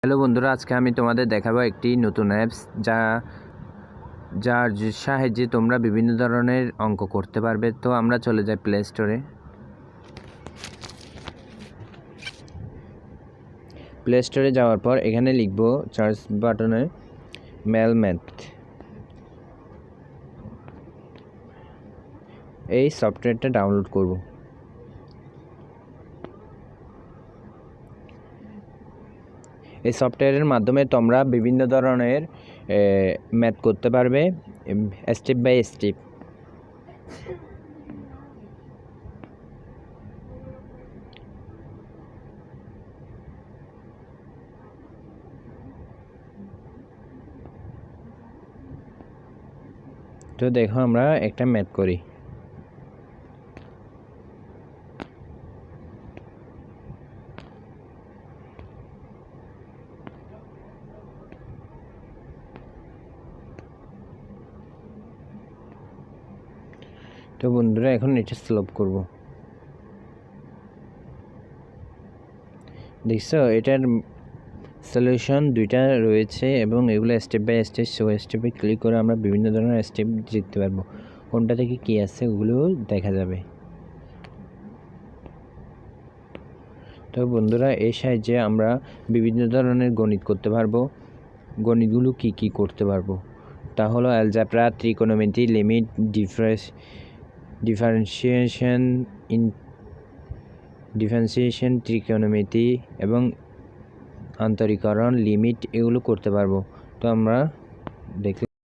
Hello বন্ধুরা, আজকে আমি তোমাদের দেখাবো একটি নতুন অ্যাপস যার সাহায্যে তোমরা বিভিন্ন ধরনের অঙ্ক করতে পারবে। তো আমরা চলে যাই প্লে স্টোরে। প্লে স্টোরে যাওয়ার পর এখানে লিখব সার্চ বাটনে ম্যালম্যাথ। এই সফটওয়্যারটা ডাউনলোড করব। এই সফটওয়্যারের মাধ্যমে তোমরা বিভিন্ন ধরনের ম্যাথ করতে পারবে স্টেপ বাই স্টেপ। তো দেখো, আমরা একটা ম্যাথ করি। তো বন্ধুরা, এখন এটা স্লভ করব। দেখছো, এটার সলিউশন দুইটা রয়েছে এবং এগুলো স্টেপ বাই স্টেপ। স্টেপে ক্লিক করে আমরা বিভিন্ন ধরনের স্টেপ দেখতে পারবো, কোনটা থেকে কী আছে ওগুলো দেখা যাবে। তো বন্ধুরা, এই সাহায্যে আমরা বিভিন্ন ধরনের গণিত করতে পারবো। গণিতগুলো কি কি করতে পারবো তা হলো অ্যালজেব্রা, ত্রিকোণমিতি, লিমিট, ডিফারেন্সিয়েশন, ত্রিকোণমিতি এবং আন্তরিকরণ, লিমিট, এগুলো করতে পারবো। তো আমরা দেখি।